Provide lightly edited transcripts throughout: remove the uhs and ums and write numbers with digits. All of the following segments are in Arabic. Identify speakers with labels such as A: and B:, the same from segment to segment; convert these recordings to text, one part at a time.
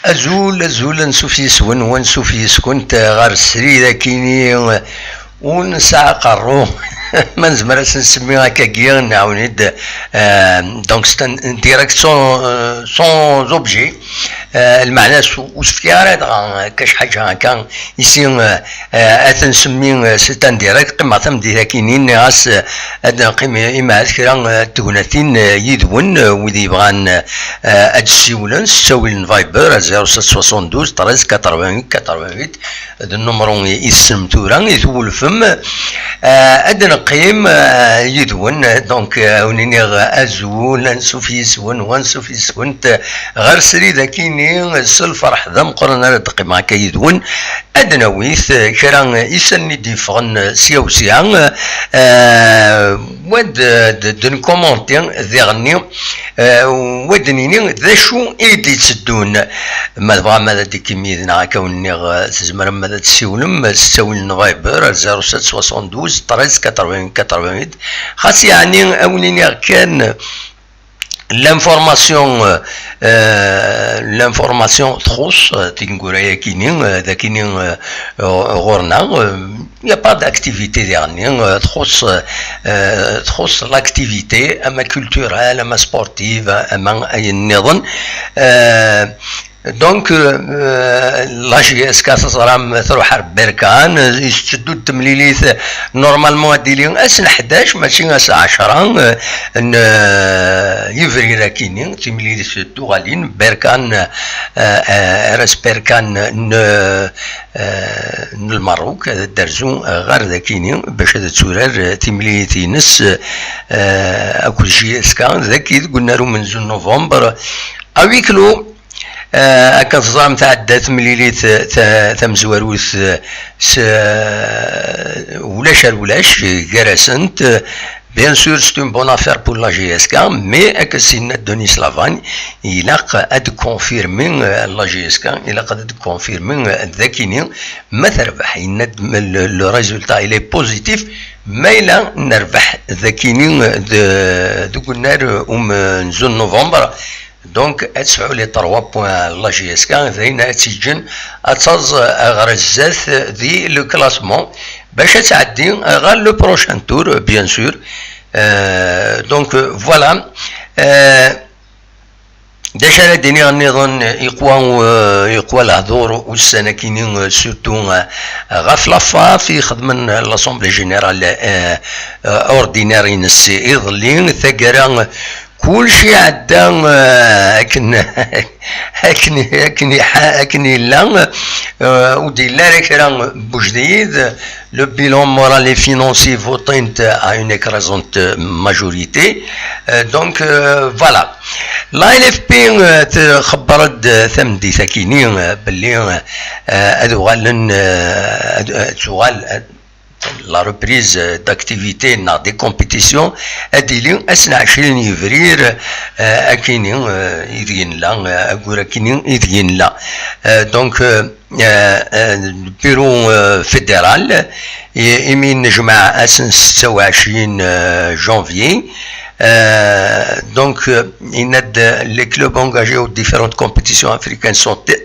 A: أزول نسوف يسون ونسوف يسكنت غير السري ذاكيني ونسعى قرو ما نزمر نسمي هكاكيا نعاونيد دونك ستان ديريكت سون زوبجي المعنى واستيارات كاش حاجه هكا يسين اتنسمي ستان ديريكت قمه ثم ديراكينين غاس قيمه اما كرا تكوناتين يدون وذي بغان ادسيولن سويل فايبر 0672 13 88 88 هذا النمرو يسم تورا يثول فم ادنا قيم يدون دونك ونيني ازول نسوف يسون ونسوف يسكنت غير سري ذاكيني الفرح ذا مقرنا دقيم هكا يدون ادنا ويث كرا يسني ديفغن سيا وسيا ود دن كومونتي ذي غني ودنيني ذا شو ايدي تسدون ما بغا ماذا ديك ميدنا هكا وني تزمر ماذا تسولم تساول فايبر 0772 13 88 88 خاص يعني اوليني كان l'information تخص تنقول كينين ذاكينين غورنا il n'y a pas d'activité dernière تخص l'activité اما culturelle اما sportive اما اي النظام دونك لا جي اس كاس صرام تروح بركان يستدو التمليليت نورمالمون هادي اسن 11 ماشي الساعه 10 يفري راكينين تمليليت ستو غالين بركان راس بركان المروك درزو غير ذاكينين باش هذا تسورار تمليليت نس اكل جي اس كان ذاك قلنا له من نوفمبر اويكلو كان تظام تعدات مليليت تمزواروث ولاش كراسنت بيان سور سي اون بون افير بور لا جي اس كا مي اكسينا دونيس لافان يلاق اد كونفيرمي لا جي اس كا يلاق اد كونفيرمي ذاكيني ما تربح لو ريزولتا الي بوزيتيف ما إلا نربح ذاكيني دو قلنا نزول نوفمبر دونك اتسعوا لي 3 بوان لا جي اس كا ذاين اتسجن اتاز غرزات دي لو كلاسمون باش تعدي غير لو بروشان تور بيان سور دونك فوالا داش على ديني النظام يقوى الهضور والسنه كاينين سورتو غاف لافا في خدمه لاسومبلي جينيرال اورديناري نسي يظلين ثقرا كل شيء عدا هكني لا ودي لا راه بوجديد لو بيلون مورال اي فينونسي فوتينت ا اون écrasante majorité دونك فوالا لا ال اف بي خبرت ثمدي ساكينين باللي هادو غالن تغال la reprise d'activité dans des compétitions أديلين أسنى 20 يفرير أكينين يدين لا أقول أكينين يدين لا دونك بيرو فيدرال يمين جماعة أسن 26 جانفيي donc les clubs engagés aux différentes compétitions africaines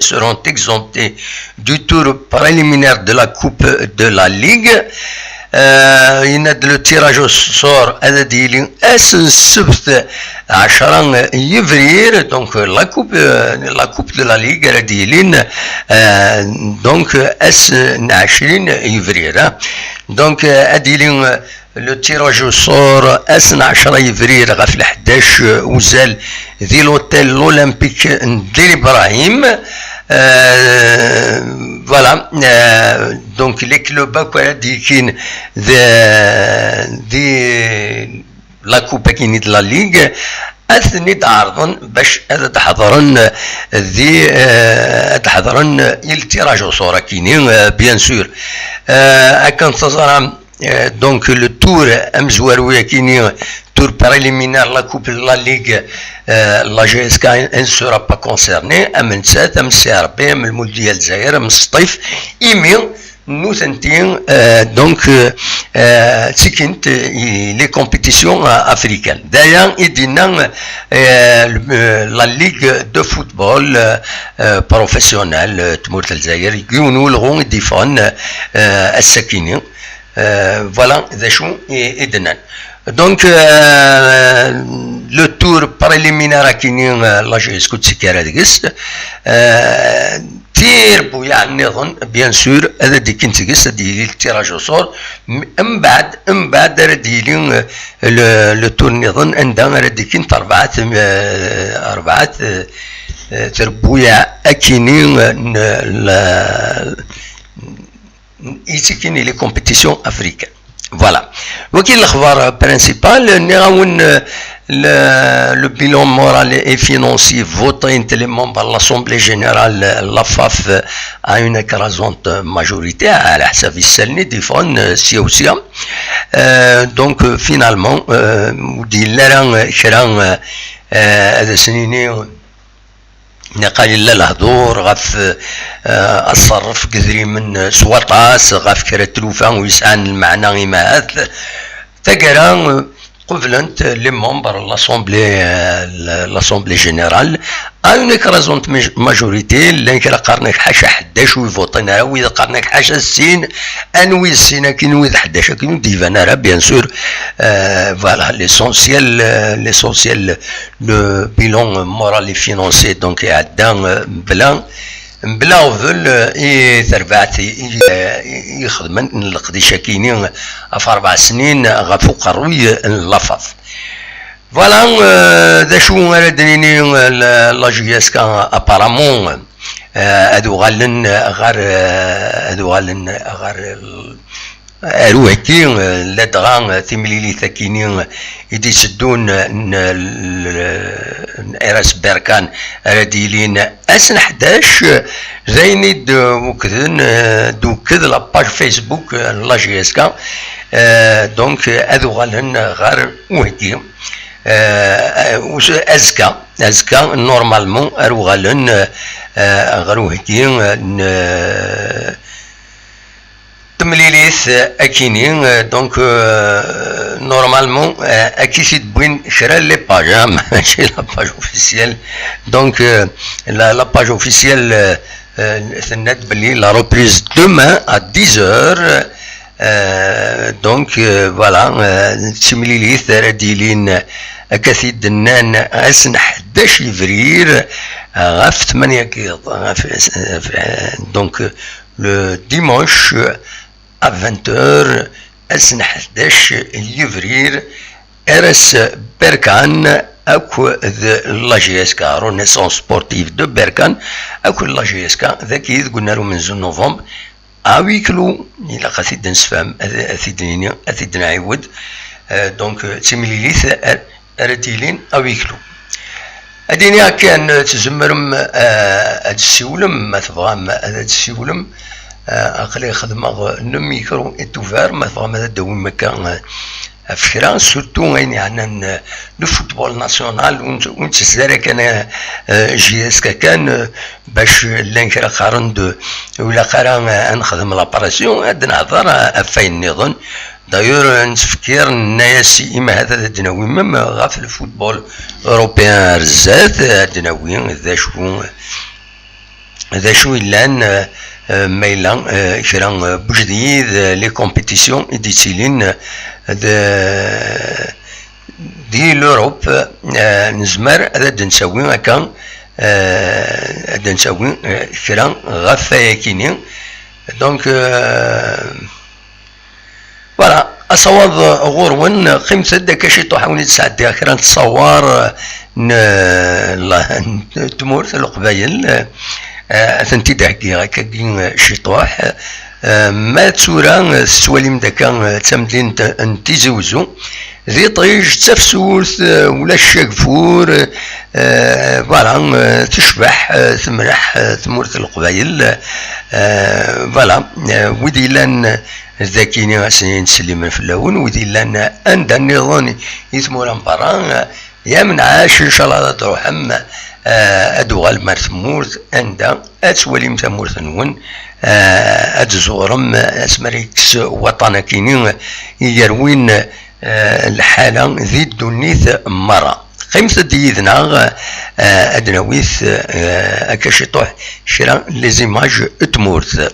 A: seront exemptés du tour préliminaire de la Coupe de la Ligue. le tirage au sort هذا اسن السبت 10 يفرير donc la coupe de la ligue هذا donc اسن 20 يفرير donc هذا لو تيراج او سور اسن 10 يفرير غاف 11 وزال ذي لوتيل الاولمبيك دير ابراهيم فوالا دونك لي كلوب هادي كاين دي لا كوبا كاين د لا ليغ اثني تعرضن باش تحضرن ذي تحضرن التيراج او سور كاينين بيان سور كان تصرا donc le tour amzwarouya kini tour préliminaire la coupe de la ligue la GSK ne sera pas concernée amensat amsrb من المولديه الجزائر من الصيف ايمي نوثنتين دونك تسكنت لي كومبيتيسيون افريكان دايا يدينا لا ليغ دو فوتبول بروفيسيونال تمورت الجزائر يكونوا لغون ديفون الساكنين فوالا ذا شو يدنا دونك لو تور بريليمينار كاينين لا جيس كنت سكر هذاكس تير بويا نظن بيان سور هذا ديك نتقص ديالي التيراج وصور من بعد راه ديالي لو تور نظن عندها راه ديك أربعة تربويا أكينين يتكيني لي كومبيتيسيون افريكان فوالا وكاين الاخبار برينسيبال نراون le bilan moral et financier voté entre les membres de l'Assemblée générale, la FAF a une écrasante majorité à la حساب السلني ديفون سيوسيا donc finalement ودي لرا كرا هذا سنيني نقال لا الهضور غاف الصرف كثري من سواطاس غاف كرا تلوفا ويسعان المعنى غيمات تقرا قبلت لي ممبر لاسومبلي جينيرال اون اكرازونت ماجوريتي اللي كرا قارنك حاشا 11 ويفوطينا وإذا قارنك حاشا السين انوي السين كاين وإذا 11 كاين ديفانا راه بيان سور فوالا ليسونسيال لو بيلون مورال اي فينونسي دونك يعدا بلا وفل تربعت يخدم القديشه كاينين في 4 سنين غفوق الروي لافاف فوالا ذا شو ردنيني لا جياس كان ابارامون هادو غالن غار اروهكي لا دغا تيمليلي ثاكينين يدي يسدون اراس بيركان راديلين اسن 11 زينيد وكذن دوكذ لاباج فيسبوك لا جي اس كا دونك هادو غالن غار وهكي ازكا نورمالمون ارو غالن غار وهكي تمليليث اكينين دونك نورمالمون اكيد بوين شرا لي باج ماشي لا باج اوفيسيال دونك لا باج اوفيسيال ثنات بلي لا ريبريز دومان ا 10h دونك فوالا تمليليث راديلين اكاثيد النان اسن 11 فبراير غاف 8 كيض دونك لو ديمونش à 20h اسن 11 فبراير ارس بركان اكو لا جي اس كا رونيسونس سبورتيف دو بركان اكو لا جي اس كا ذاك قلنا له من زون نوفمبر اويكلو الى قاثيد نسفهم اثيد نعاود دونك تيمليليث ارتيلين اويكلو اديني كان تزمرم هاد السيولم ما تبغى هاد السيولم اقلي خدمه الميكرو اتوفار ما تبغى هذا دوي مكان افكرا سورتو غين يعني لو فوتبول ناسيونال ونتسدر كان جي اس كان باش لانكرا قارن ولا قرا نخدم لاباراسيون هاد نهضر افاين نظن دايور نتفكر الناس إما هذا الدناوي مما غاف الفوتبول أوروبيان رزات الدناوي ذا شو إلان ميلان كرا بجديد لي كومبيتيسيون إديتيلين دي لوروب نزمر هذا نساوي هكا هذا نساوي كرا غاف ياكينين دونك فوالا أصوات غورون قيمة هداك شي طوحوني تسعدي كرا نتصور تمورت القبايل ثنتي دهكي هكا كين شي طوح ما تسورا سواليم داكا تمدين نتيزوزو ذي طيج تفسوس ولا الشاكفور فوالا تشبح تمرح تمورت القبايل فوالا ودي لان ذاكيني سنين سليمان في اللون وذي لنا عند النظام يثمر مباراه يا من عاش ان شاء الله تروح ادوغال مار تمورت اندا اتوليم تمورت نون اتزورم اسمريكس وطنا كيني يروين الحالة ذي الدنيث مرة قيمة ديذنا ادنويث اكاشطوح شرا ليزيماج تمورت.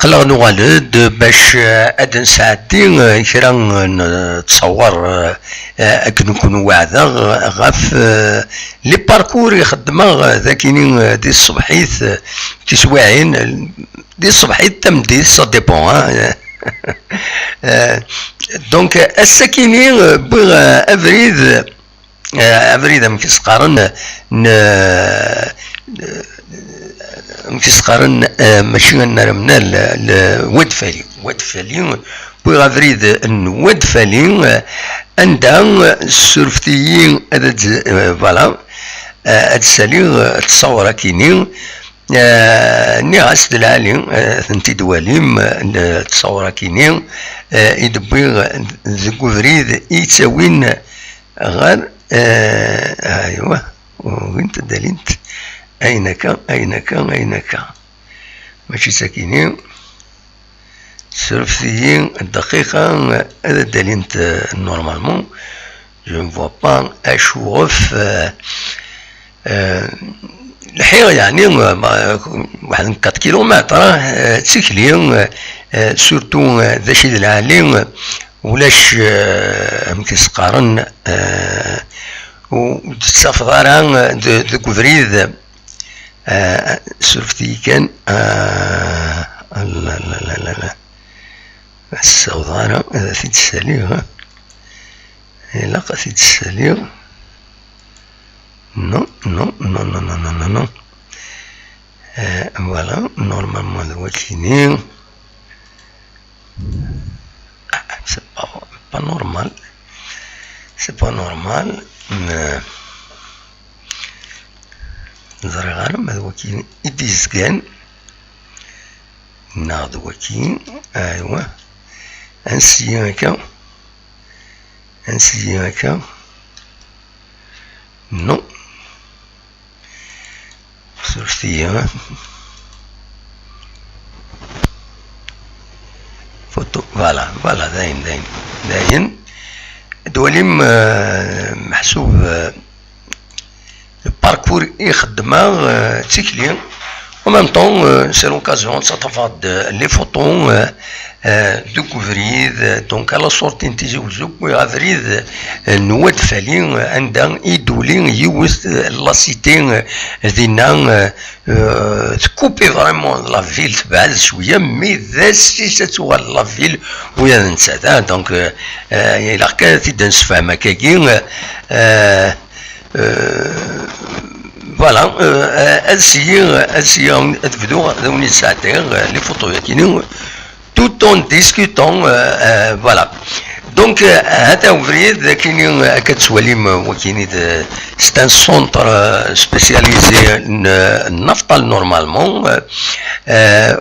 A: قلغ نغالد باش ادن ساعتين كرا نتصور اكن نكون واعدا غاف لي باركور يخدمها ذاكينين دي الصبحيت تسواعين دي الصبحيت تمديد سا ديبون دونك الساكنين بغ افريد افريد مكسقارن مكسقارن ماشي نرمنا الواد فالي بغ افريد الواد فالي عندها السرفتيين فوالا هاد السالي تصور كيني نيغاس دلالي ثنتي دواليم تصور كيني يدبي ذكو فريد يتساوين غير ايوا وين تدالينت أينك ماشي ساكنين سرفتيين الدقيقة هذا دالينت نورمالمون جو نفوا با أشوف الحقيقة يعني واحد 4 كيلومتر تسكلي سورتو ذا شي العالي ولاش مكيسقارن وتتصافض راه ذوك فريد سرفتي كان لا السودانة هذا في السليغ لا في السليغ نو فوالا نورمالمون هذا هو كيني سي با نورمال سي با نورمال نظري غارم هذا وكين إديزكان ناض وكين أيوا انسي هكا نو سورتي فوتو فوالا داين دوليم محسوب الباركور يخدمها تيكلي en même temps c'est l'occasion de s'attraper les photos de couvrir donc à la sortie نتيجي وزوك ويغفريد نواد فالين عندها يدولين يوث لا سيتي دينا تكوبي فريمون لا فيل تبعد شويه مي ذا سي تتوال لا فيل ويا ننسى دونك الى كانت تنسفهم كاكين فوالا essayons de donner ça les photos qui nous tout en discutant voilà donc هذا وريد كاين كتسواليم وكاين c'est un centre spécialisé النفط نورمالمون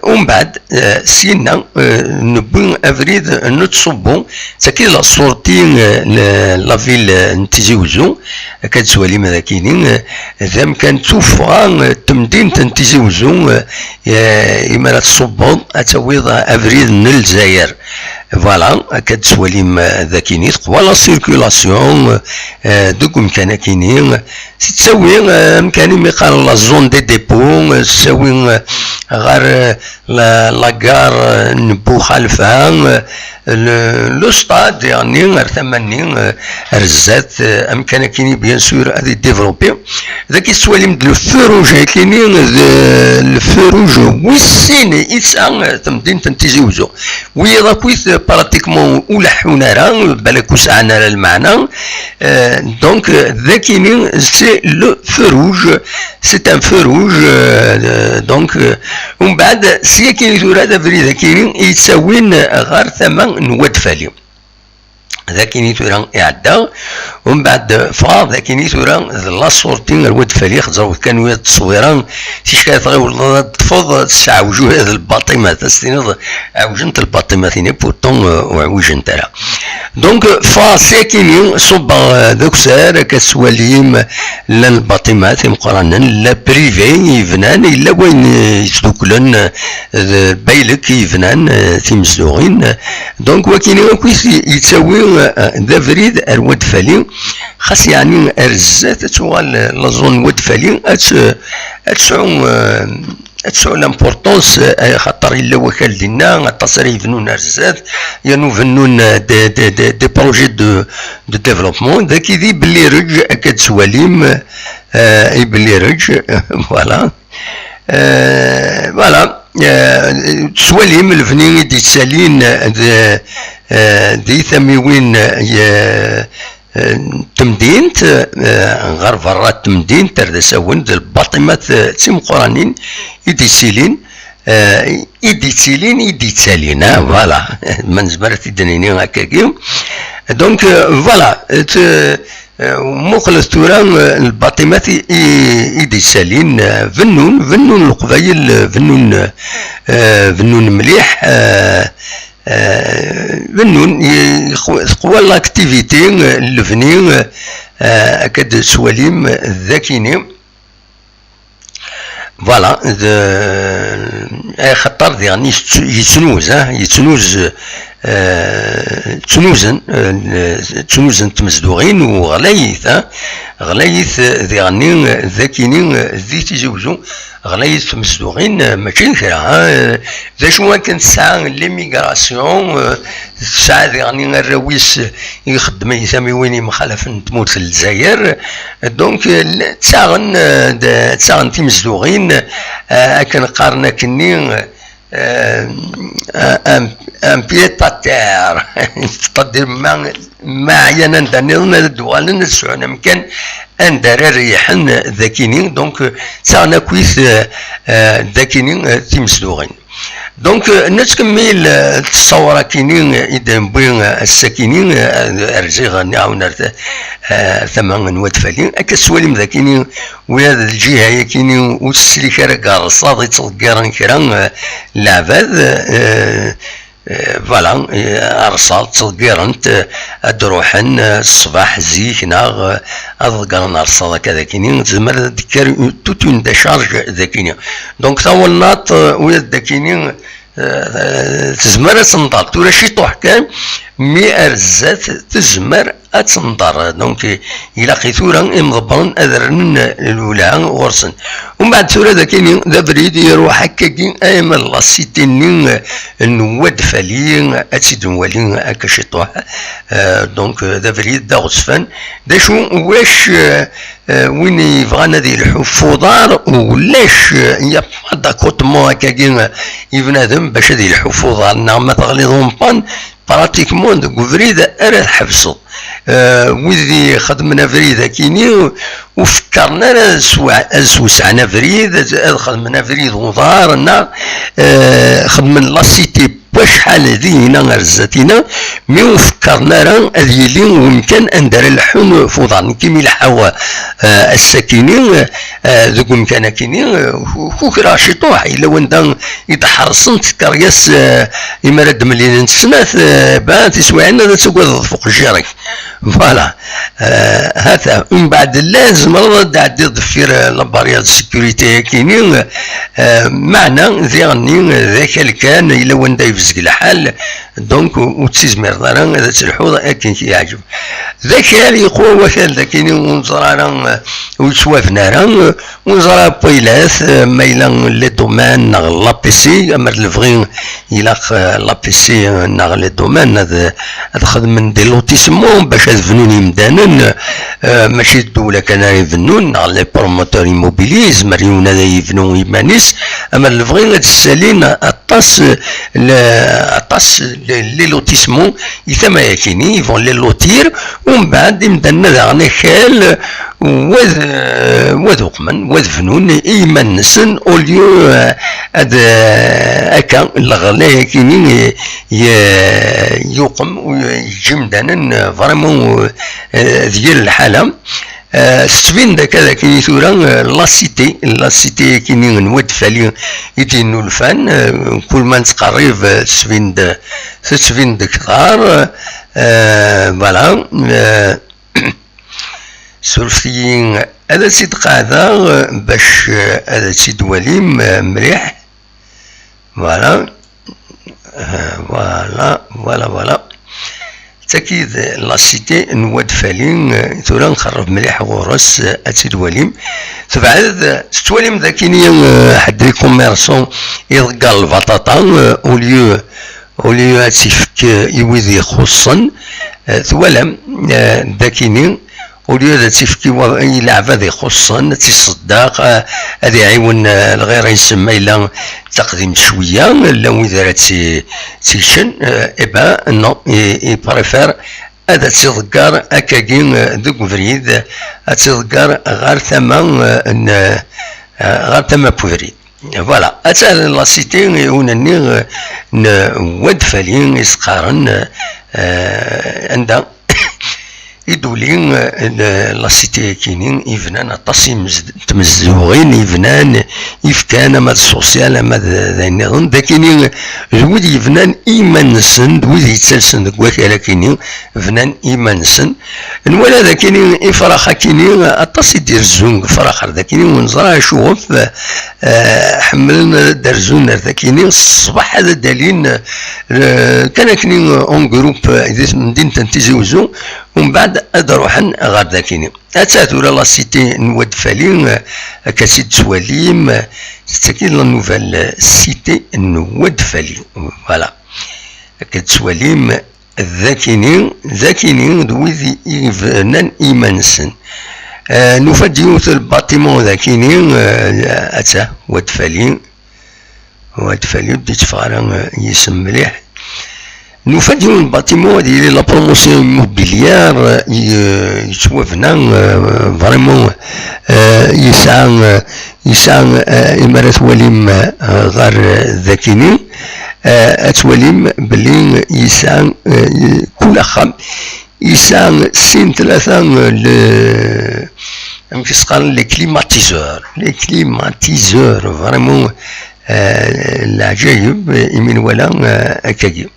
A: ومن بعد سينا نبغي افريد نتصبو ساكي لا سورتي لا فيل نتيجيوزو كتسواليم هذا كاينين ذا كان توفى تمدين تنتيجيوزو اما تصبو اتويض افريد الجزائر فوالا كتسواليم ذاكيني تقوى لا سيركولاسيون دوك مكان كاينين تساوي مكاني ميقال لا زون دي ديبو تساوي غير لاكار نبو خلفها لو ستاد يعني ثمانين رزات امكان كاينين بيان سور هذه ديفلوبي ذاك السواليم ديال الفروج كاينين الفروج ويسين يتسع تمدين تنتيجيوزو وي داكويت براتيكمون ولحونا راه بالك وسعنا المعنى دونك ذاكينين سي لو فروج سي ان فروج دونك ومن بعد سي كاين هذا فريد كاينين يتساوين غير ثمن نواد فالي ذاكيني ثورا يعدى ومن بعد فا ذاكيني ثورا لا صورتين الواد فاليخ زرو كانوا التصويران تيشكا تغير تفوض تسعوجو هذا الباطمه تستنض عوجنت الباطمه ثاني بوطون وعوجنت لها دونك فا ساكنين صب ذوك سار كسواليم لا الباطمه ثم قرانا لا بريفي يفنان الا وين يتوكلن بايلك يفنان تيمزدوغين دونك وكاين كويس يتساوي ذا فريد الواد فالي خاص يعني ارزات توال لازون واد فالي تسعو لامبورطونس خاطر الا وكال دينا التصريح يفنون ارزات يانو فنون دي بروجي دو ديفلوبمون ذاك يدي بلي رج اكاد سواليم بلي رج فوالا فوالا سواليم الفنين دي تسالين دي ثميوين تمدينت غير فرات تمدين تردساون الباطمات تيم قرانين يدي تسالين فوالا من زبرت الدنيني هكاكيو دونك فوالا مخلص توران الباطمات يدي سالين فنون القبايل فنون مليح فنون قوى لاكتيفيتي الفني اكاد سواليم الذاكيني فوالا خطر يعني تنوزن تمزدوغين وغلايث غلايث يعني ذاكيني ذي تيزوجو غلايث تمزدوغين ماشي كرا ذا شو كانت الساعة ليميغراسيون الساعة يعني الراويس يخدم يسمي وين مخالف تموت الجزائر دونك تساغن تمزدوغين كنقارنا كني ان بيتاتير تقدر ما عينا ندانينا الدوال نسعنا مكان اندار الريحن ذاكينين دونك ساعنا كويس ذاكينين تيمسدوغين دونك نتكمل التصور كينين اذا بين الساكنين ارزيغ نعاون ثمان ودفالين اكسوالي ذاكينين وهذا الجهه يكينين وتسلي كرا صادي تصقران كرا لعباد فوالا ارصال تصقرنت ادروحن الصباح زيك ناغ اضقرن ارصال كذا كينين تزمر دكر توتون دشارج ذاكينين دونك تاولنات ويا ذاكينين تزمر تنضر تورا شي طوح كان مي ارزات تزمر اتنضر دونك الى قيثورا مضبرن اذرن الاولى ورسن ومن بعد تورا ذاكينين ذا بريد يروح هكاكين ايما لاسيتينين النواد فالين اتسيد موالين هكا شي طوح دونك ذا بريد دا غصفان دا شو واش وين يبغانا ذي الحفوضار ولاش يا داكوتمون هكاكين يبنادم باش هذي الحفوضار نعم تغليظهم بان براتيكمون دوك فريد ارا حبسو وذي خدمنا فريد كيني وفكرنا سوسعنا فريد خدمنا فريد وظهرنا خدمنا لاسيتي وشحال هذه رزاتنا مي وفكرنا راه هذه ويمكن ان دار الحون فوضى كيما الحوا الساكنين ذوك مكان كاينين كوكرا شي طوح الا وين يتحرصن كرياس اما رد مليون سنه بان تسوى عندنا تسوى فوق الجيري فوالا هذا ومن بعد لازم راه عندي ضفير لاباريات سيكوريتي كاينين معنى ذي ذاك كان الا وين يفزق الحال دونك وتسيزمر راه هذا الحوض كاين كيعجب ذاك يقوى وكان ذاكين ونزرا ويتوافنا راه ونزرا بويلاث مايلا لي دومان ناغ لا بيسي اما الفغين الى لا بيسي ناغ لي دومان هذا خدم من دي لوتيسمون باش الفنون يمدانن ماشي الدوله كان يفنون ناغ لي بروموتور ايموبيليز مريون هذا يفنون يمانيس اما الفغين السالين اطاس لي لوتيسمون يثما يكيني يفون لي لوتير ومن بعد يمدنا ذا خال وذ قمن وذ فنون ايمان نسن اوليو هاد هكا الغلا كيني يقم ويجي مدانا فريمون ديال الحاله. ستبين داك هذا كيني ثورا لاسيتي كيني نود فالي يدينو الفن كل ما نتقرب تسبين كثار فوالا. سولفتي هذا سيد قاعدة باش هذا سيد وليم مليح فوالا فوالا تأكيد لاسيتي نواد فالين ثورا نخرب مليح غورس أسيد وليم تبعد ستوليم ذاكيني حد لي كوميرسون يضقال البطاطا أوليو هاتيفك يويذي خصن ثوالم ذاكيني وليو ذا تيفكي يلعب هذا خصوصا تيصدق هذا يعاون الغير يسمى إلا تقديم شوية لا وإذا تيشن إبا نو يبريفير هذا تيذكر هكاكين ذوك فريد تيذكر غير ثما بوفريد فوالا. أتا لا سيتي يونني نود فالين يسقارن عندها يدولين لا سيتي كينين يفنان اطاسي تمزوغين يفنان يفكان ماد السوسيال ماد ذا النظام داكينين زود يفنان ايمانسن دوز يتسلسن دك وكالا كينين فنان ايمانسن نولا داكينين افراخا كينين اطاسي دير الزونغ فراخر داكينين ونزرا شوف حملنا درزون داكينين الصباح هذا دالين كان كينين اون جروب مدينة تيزي وزو ومن بعد أدروحن غير ذاكيني أتاتو لا سيتي نود فالين كسيد سواليم تستكين لا نوفال سيتي نود فالين فوالا كد سواليم ذاكيني دويذي يفنان إيمانسن نوفاد يوث الباتيمون ذاكيني أتا ود فالين بديت فغالا يسم مليح نفديو الباتيمون ديال لا بروموسيون موبيليار يتوافنا فريمون يسعى إمارات وليم غير ذاكيني أتوليم بلي يسعى كل خام يسعى سين ثلاثة كيسقال لي كليماتيزور فريمون العجايب يمين ولا أكاكي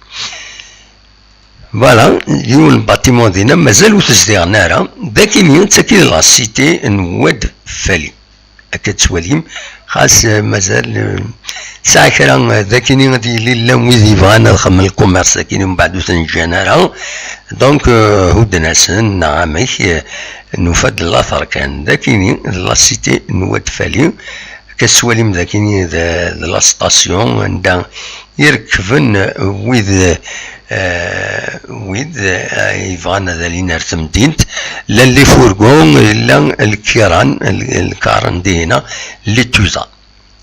A: فوالا. اليوم الباتيمون دينا مازالو تزديغ نارا داكيني تاكيد لا سيتي نواد فالي هكا تسواليم خاص مازال ساعة كرا داكيني غادي لا ويدي يبغانا نخمم الكوميرس داكيني من بعد تنجا نارا دونك هود ناسن نعميك نفاد الاثر كان داكيني لا سيتي نواد فالي كسواليم داكيني لا ستاسيون عندها يركبن ويد يبغانا ذا لينا تمدينت لا اللي فورغون لا الكارن دينا اللي توزا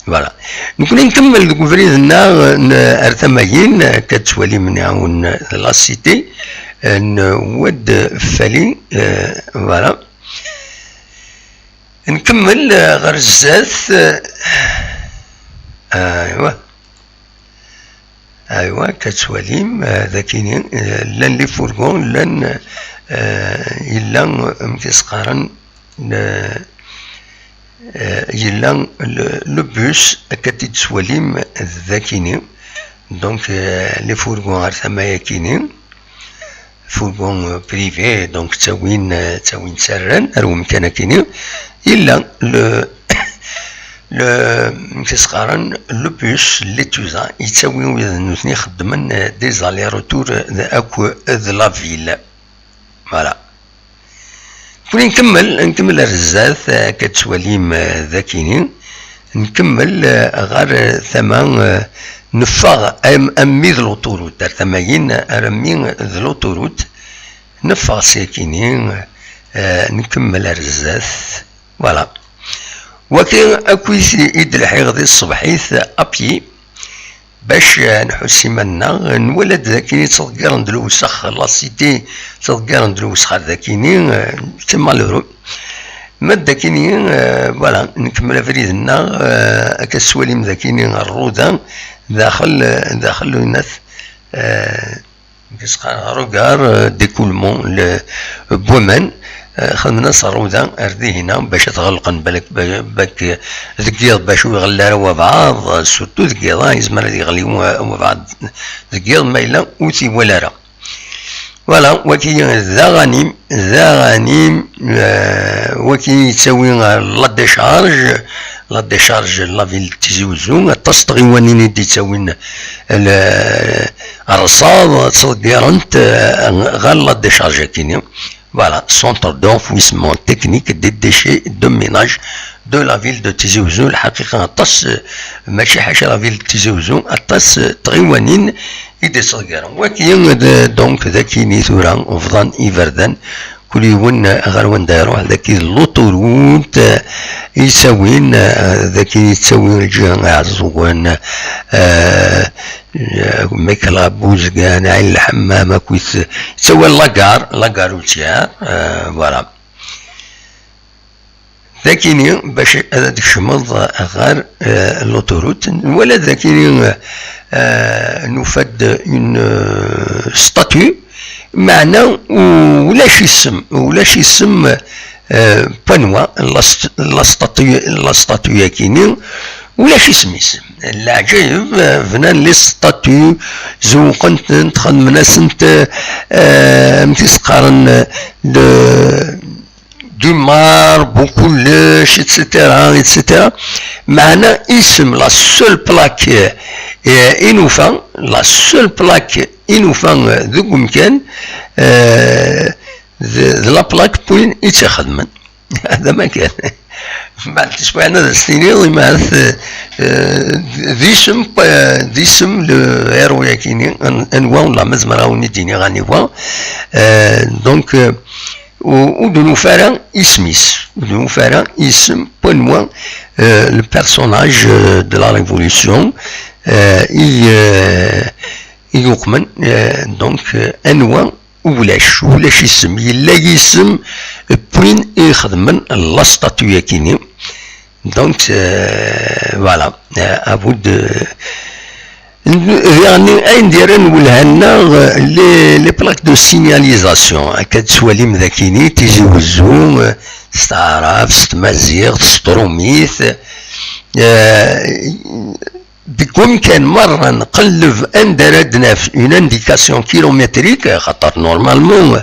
A: فوالا. نكون نكمل الكوفريدنا ارتماين كتسوالي من يعاون لا سيتي نود فالي فوالا. نكمل غير الزاث ايوا كتسواليم ذاكينين لان لي فورغون لان الا مكيسقارن الا لو بوس كتسواليم ذاكينين دونك لي فورغون غير ثمايا كاينين فورغون بريفي دونك تاوين سران راه مكان كاينين الا كيسقارن لو بوس لي توزا يتساويو نوثني خدمن دي زالي روتور اكو لا فيل فوالا. كوني نكمل الرزاث كتسواليم ذاكينين نكمل غير ثمان نفاغ امي ذلوطوروت دار ثماين ارمي ذلوطوروت نفاغ ساكنين نكمل الرزاث فوالا. وكان اكويس يد الحيغ دي الصبحيث ابي باش نحسي منا نولد ذاكيني تصدقار ندلو وسخ لا سيتي تصدقار ندلو وسخ ذاكيني تما لورو مادا كيني فوالا نكمل فريدنا كسواليم ذا كيني الروضة داخل الناس كيسقى روكار ديكولمون بومان خدمنا صارودا اردي هنا باش تغلقن بالك باك ذكيض باش يغلى هو بعض سورتو ذكيضا يزمر يغلي هو بعض ذكيض ما الا اوتي ولا راه فوالا وكي ذا غنيم وكي يتساوي لا ديشارج لا فيل تيزي وزو تستغي وانين دي تساوي الرصاد تصديرنت غير لا ديشارج كيني. Voilà, centre d'enfouissement technique des déchets de ménage de la ville de Tizi Ouzou. الحقيقة أطاس ماشي حاجة لا فيل تيزي وزو أطاس تغيوانين يدير وكي دونك ذاكي نيثورا وفضان إيفردان كل يوم غير دايروح ذاكي لوطوروت يساوين ذاكي يتساوي الجهة عزوان ميكلا بوزقان عين الحمامة كويس يساوي لاكار وتيار فوالا ذاكيني باش هذاك الشمض غير لوطوروت ولا ذاكيني نفد اون ستاتيو معنا ولاش يسم بانوا لا ستاتيو كيني ولاش يسميس العجيب فنان لي ستاتيو زوقنت تخدمنا سنت متيسقارن du marbre, كلش etc. معنا اسم la seule plaque إنوفا la seule plaque إنوفا ذوك مكان لا بلاك بوين يتخدمن هذا ما كان بعد شوية أنا دستيني مع ديسم لهيرو ياكيني أنواع لا مزمرة ونديني غانيوا دونك ودنو فارا اسميس ودنو فارا اسم بونوا le personnage de la révolution يقمن دونك أنواع ولاش يسم يلا يسم بوين يخدمن لا ستاتيو كيني دونك فوالا ابود يعني اين ديرن ولهنا لي بلاك دو سينياليزاسيون هكا تسواليم ذاكيني تيجي وزو ستعرف ستمازيغ ستروميث بكون كان مرة نقلب اندردنا في اون انديكاسيون كيلومتريك خاطر نورمالمون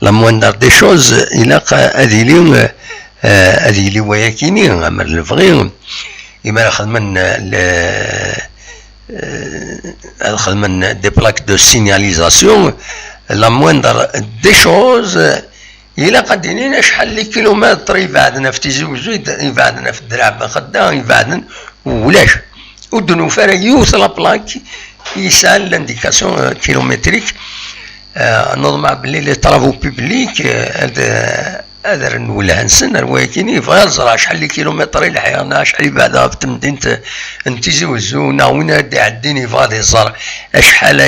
A: لا موندر دي شوز يلاقى هذه لي وياكيني امر الفغي إما خدمن دي بلاك دو سينياليزاسيون لا موندر دي شوز يلاقى دينينا شحال لي كيلومتر يبعدنا في تيزي وزو يبعدنا في الدرعبة خدا يبعدنا ولاش ودنو فارا يوث لا بلاك يسال لانديكاسيون كيلومتريك نظمع بلي لي طرافو بوبليك هذا نولها نسن روايكيني يبغى يزرع شحال لي كيلومتر يلحقنا شحال يبعدها في مدينة نتيجي وزونا وين عديني يبغى يزرع شحال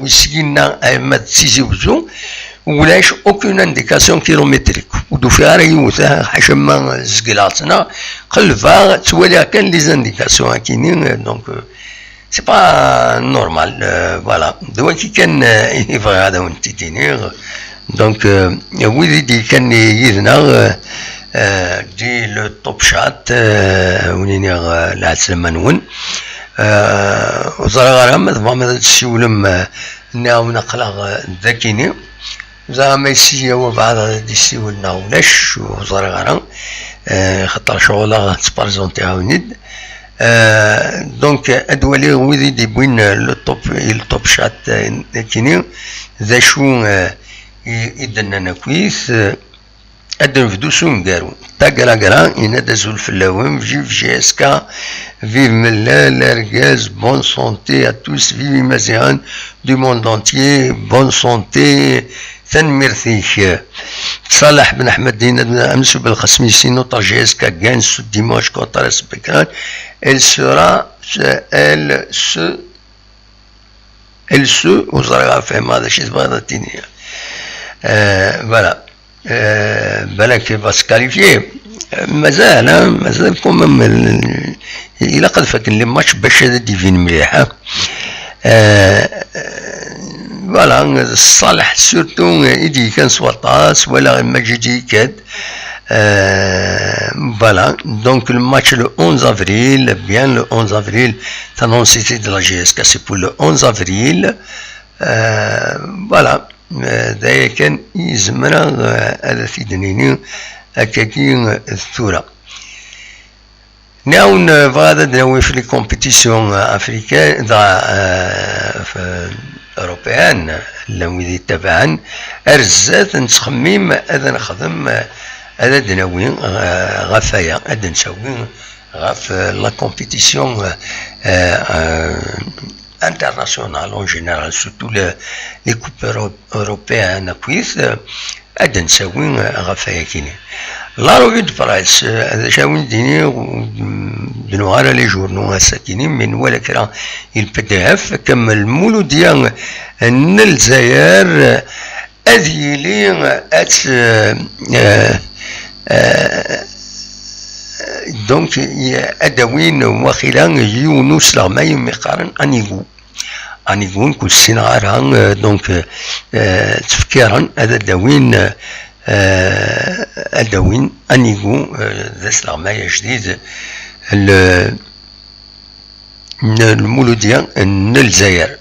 A: ويسكينا ما تيجي وزو ولاش اوكون انديكاسيون كيلومتريك ودو فيها ريوث حاشما زقلاتنا قلبها توالي كان لي زانديكاسيون كاينين دونك سي با نورمال فوالا دوا كي كان يبغى هذا وانت تينيغ دونك ويدي كان يدنا دي لو توب شات ونيني العسلمة نون وزرا غرام ما تسولم ناو نقلا ذاكيني زعما يسيا وبعض يسيولنا ولاش وزرا غرام خاطر شغلها تبرزونتي عاونيد دونك ادوالي ويدي بوين لو توب شات كيني ذا شو يدنا كويس ادن في دوسون قالوا تاقرا قرا ينادزو الفلاوم جي اسكا فيف ملا لارغاز بون سونتي ا توس فيفي مزيان دو موند انتيي بون سونتي تنميرثيك صالح بن احمد دين امس بالقسمي سينو طرجي اسكا كانس ديماش كوطرس بكران elle se وزرا فهم هذا الشيء هذا التينيه فوالا بالك بس كاليفيي مازالكم إلا قد فاكن لي ماتش باش هذا ديفين مليحة. فوالا الصالح سورتو يدي كان سواطاس ولا ماجيدي كاد. Voilà, donc le match le 11 avril, bien le 11 avril, t'annoncé de la GSK, c'est pour le 11 avril. Voilà, d'ailleurs, كان يزمنا هذا في دنيني هكاكي الثورة. ناون فغادا ناوي في لي كومبيتيسيون افريكان اوروبيان اللي تبعا ارزات نتخمم هذا نخدم هذا دناوي غفايا هذا نسوي غف لا كومبيتيسيون international en général, surtout les coupes européennes كويس هذا نسوي غفايا كيني. La revue de presse, j'avoue ديني بنوارا لي جورنو ساكنين من ولا كرا الPDF كما المولو ديال الجزائر أذيلي أت دونك أدوين وخيرا يونس لغماي مقارن أنيغون كل سينارا دونك تفكيرا هذا داوين الدوين أنيغو ذا سلغماية جديد المولودية الجزائر.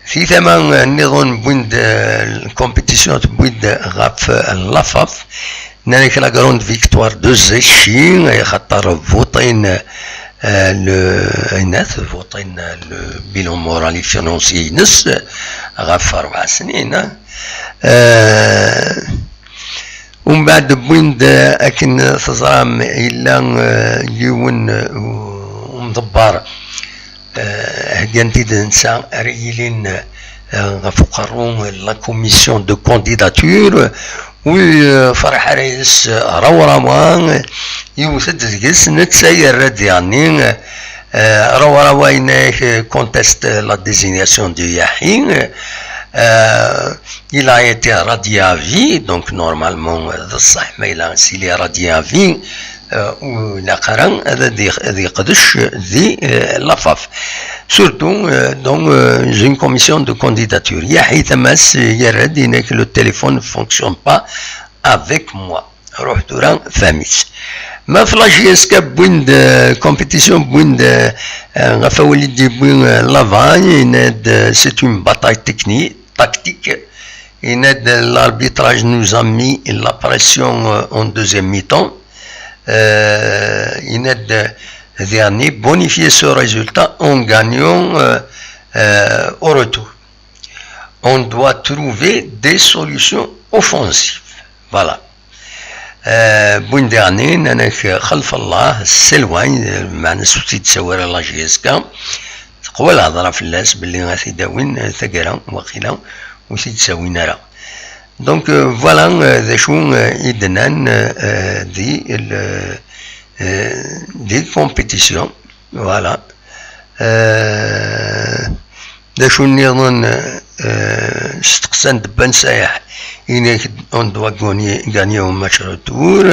A: في ثمان النظام بويند الكومبيتيسيون بويند غاف اللفاف نانيك لا غروند فيكتوار دو زيشي خاطر فوطين الناس فوطين البيلون مورالي فينونسي نس غاف 4 سنين. ومن بعد بويند أكن تزرام إلا يون ومضبار هكانتي دنسا ريلين غفقرون لا كوميسيون دو كونديداتور وفرح رئيس روان يوسد زكس نتسير يعني روان يناك كونتست لا ديزينياسيون دو يحين. Il a été radié à vie, donc normalement, s'il est radié à vie, ou la Karan, la FAF. Surtout dans une commission de candidature. Il y a que le téléphone ne fonctionne pas avec moi. Famis. ما في لا جي اس كا بوين كومبيتيسيون بوين غفاولي دي بوين لافان يناد سي اون باتاي تكنيك tactique. L'arbitrage nous a mis la pression en deuxième mi-temps. Il a dernier bonifié ce résultat en gagnant au retour. On doit trouver des solutions offensives. Voilà. بوين dernier نانك خلف الله سلوان معنا سوتي تسوير لا جي اس كا تقوى الهضره في الناس باللي غادي داوين ثقيله وقيله وسي تساوينا راه دونك فوالا ذا شو يدنان دي كومبيتيسيون فوالا ذا شو نظن استقسان دبان سايح إنك on doit gagner au match retour.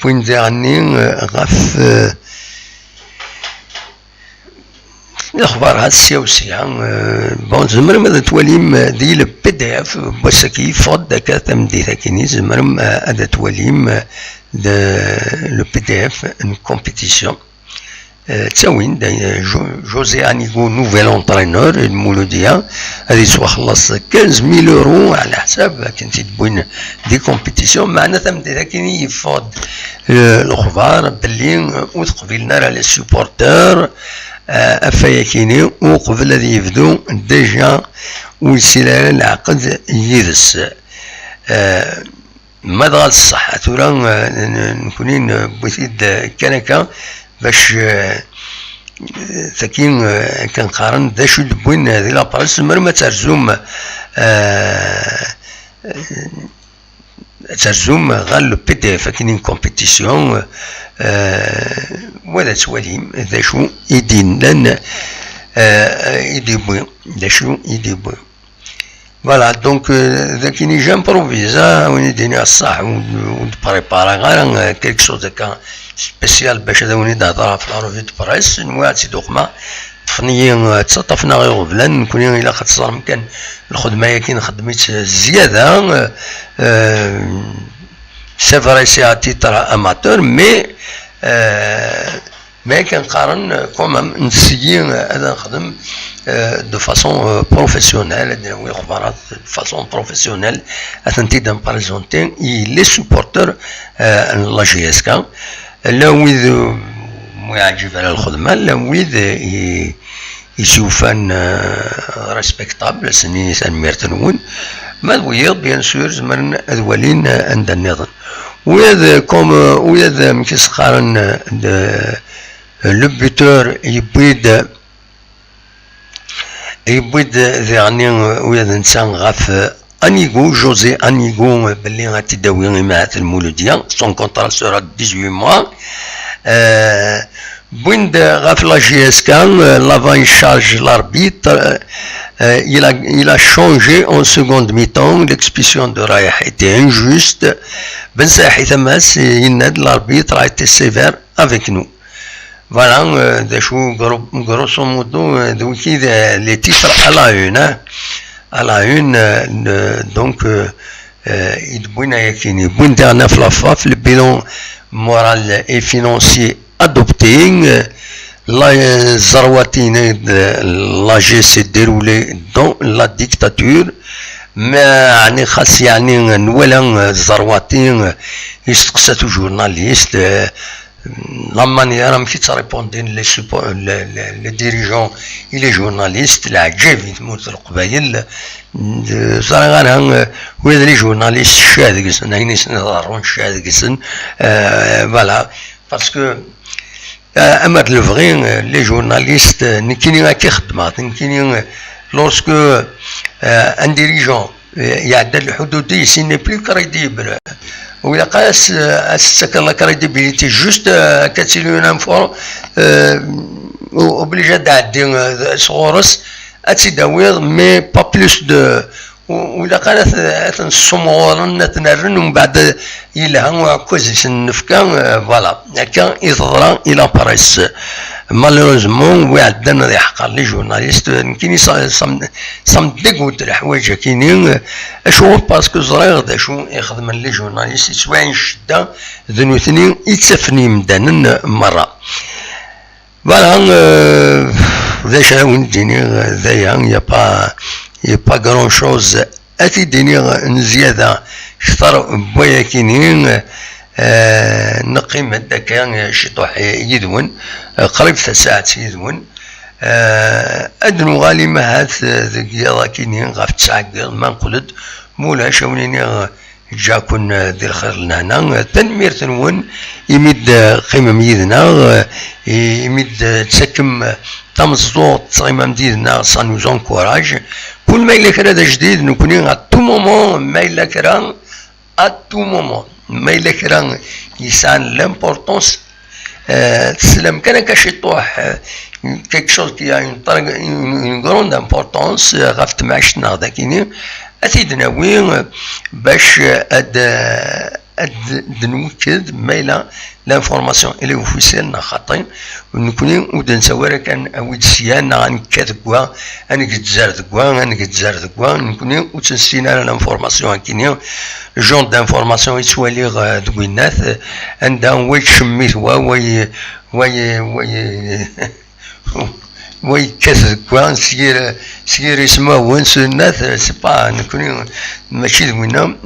A: Point dernier غاف الأخبار هاد السياسية بون زمر ماذا تواليم دي البي دي اف بوسكي فوض داكا تمديثا كيني زمر هذا تواليم لو بي دي اف ان كومبيتيسيون تساوين جوزي انيغو نوفيل اونترينور المولوديه هذه سوا خلص 15000 يورو على حساب كنتي تبوين دي كومبيتيسيون معنا تمديثا كيني يفوض الاخبار باللي وتقبلنا راه لي سوبورتور أفايكيني وقبل الذي يبدو ديجا ويسير العقد يدس ماذا الصحة ترى نكونين بوثيد كنكا باش ثكين كنقارن دا شو دبوين هذه لاباس مرما ترزوم ترزوم غال لو بي دي اف كاينين كومبيتيسيون ولا تواليم ذا شو يدين لان يدي بوين ذا شو يدي بوين فوالا دونك ذاك نيجي امبروفيزا وني ديني الصح ونبريبارا غير كيلك شوز هكا سبيسيال باش هذا وني نهضرها في لاروفي دو بريس نواد سي دوخما تقنيا تصطفنا غير غفلان نكون الا خاطر مكان الخدمه كي خدمت زياده سي فري سي ا تيتر اماتور مي ما كنقارن كومام نسيي هذا نخدم دو فاسون بروفيسيونيل ندير اخبارات دو فاسون بروفيسيونيل اتنتي دان بريزونتي لي سوبورتور لا جي اس كا لا ويذ يعجب على الخدمه لا ويذ يشوفان ريسبكتابل سني سنميرتنون ما ويض بيان سور زمرن اذولين عند النظام ويذ كوم ويذ مكيس قارن لو بوتور يبيد ذعني ويذ انسان غاف انيغو جوزي انيغو باللي غتداوي مع المولوديه سون كونترا سورا 18 موا بويند غاف لا جي اس كان لافا يشارج l'arbitre il a changé en seconde mi-temps l'expulsion de Raïh était injuste Ben Sahi Thamas يناد l'arbitre a été sévère avec nous voilà grosso modo les titres à la une donc بوين دارنا في لافاف le bilan moral et financier adopté la Zarwatine la G s'est déroulée dans la dictature mais يعني خاص يعني نولا Zarwatine يستقسى journaliste la manière كي تريبوندين les dirigeants et les journalistes العجاب يتموت القبايل صار غير وهذا لي جورناليست شاد قسن هيني سنهضرون شاد قسن فوالا باسكو اما لو فغي لي جورناليست نكيني كي خدمات نكيني لورسكو ان ديريجون يعدل الحدودي سي ني بلو كريديبل وإلا قاس سكر لا كريديبيليتي جوست كتسيلو انفو اوبليجا تعدي صغورس اتسيداويض مي با بلوس دو وإلا قالت نصمورن نتنرن ومن بعد يلها كوزيس النفكا فوالا هكا يضرا الى باريس مالوروزمون وعندنا يحقر لي جورناليست كاينين صم ديكوت الحوايج كاينين اشوف باسكو زريغ شو يخدم لي جورناليست سواء شدا ذنوثني يتسفني مدانا مره فوالا ذا شاون ديني ذايا يا با غران شوز اتي ديني زياده شطر بويا كاينين نقيم هداك شطوح يدون قريب 3 ساعات يدون ادنو غالي ما هات ذيك كاينين غاف 9 ما نقولد مولا شاونيني جاكون دير خير لنا هنا تنمير تنون يمد قيمه ميدنا يمد تسكم تمزوط تصغيم مديدنا سا نوز انكوراج كل ما إلا كرا جديد نكونين ا تو مومون ما إلا كرا ا تو مومون ما إلا كرا يسان لامبورطونس تسلم كان كشطوح كيك شوز كي اون غروند امبورطونس غافت معشنا هذا كيني أثيدنا وين باش نوكد مايلا لانفورماسيون اللي اوفيسيال خاطين ونكونين ودن سوارا كان اويد سيانا نكاتكوا انا كتزارتكوا انا كتزارتكوا نكونين وتنسينا لانفورماسيون كينيا جون دانفورماسيون يتوالي دوينات عندها وي تشميت وي كاتكوا سير يسمى وانس الناس سي با نكونين ماشي دوينا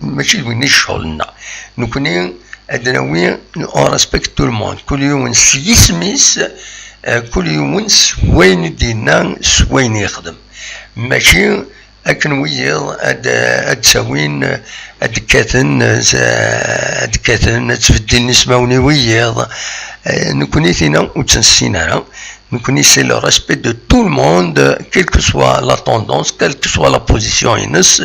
A: ماشي دوينا شغلنا نكونين أدناوي اون ريسبكت تو الموند كل يوم سيسميس كل يوم سوين دينا سوين يخدم ماشي أكن ويض أدساوين أدكاتن تفدي نسماوني ويض نكوني ثينا وتنسينا نكوني سي لو ريسبي دو تو الموند كيل كو سوا لا توندونس كيل كو سوا لا بوزيسيون ينس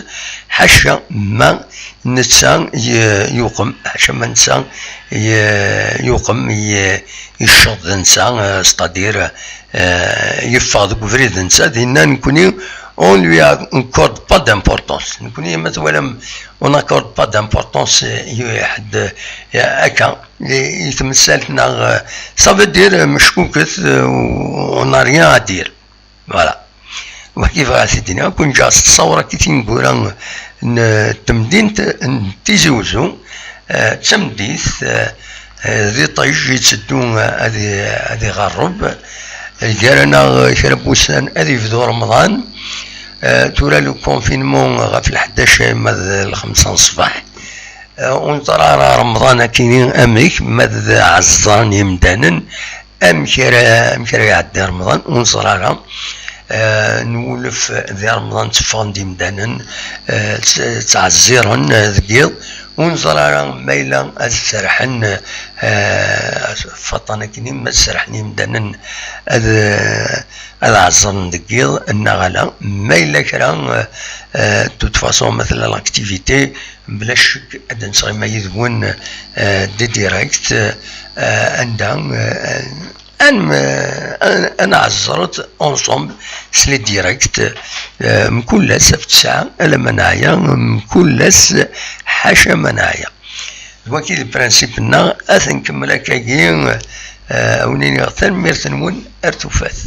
A: حاشا ما نتسان يوقم حاشا ما نتسان يوقم يشط نتسان ستادير يفاض كفريد نتسا دينا نكوني on lui accorde pas d'importance. On n'accorde pas d'importance هكا يتمثلنا. Ça veut dire مشكوكة on n'a rien à dire. Voilà. وكيف غاسيدنا كون جا التصورة كي تنقول تمدين تيزوزو تمديث ذي طيج يتسدون هذي غرب جارنا كربوسان هذي في دور رمضان تورا لو كونفينمون غاف ال11 ماذ ال5 الصباح ونطرا رمضان كاينين امريك ماذ عزان يمدانن امكرا يعدي رمضان ونصرا نولف ذي رمضان تفغن دي مدانن تعزيرن ذكيض ونزرع ميلا السرحن فطنا كني ما السرحني مدانن العزرن ذكيض النغلا ميلا كرا توت فاسون مثلا لاكتيفيتي بلا شك ادن صغير ما يذبون دي ديريكت عندها أنا عزرت أنصومبل سلي ديريكت مكلس في 9 ألا منايا مكلس حاشا منايا وكي البرانسيب نا أثن كملا كاين أونيني غثان ميرتنون أرتوفاث.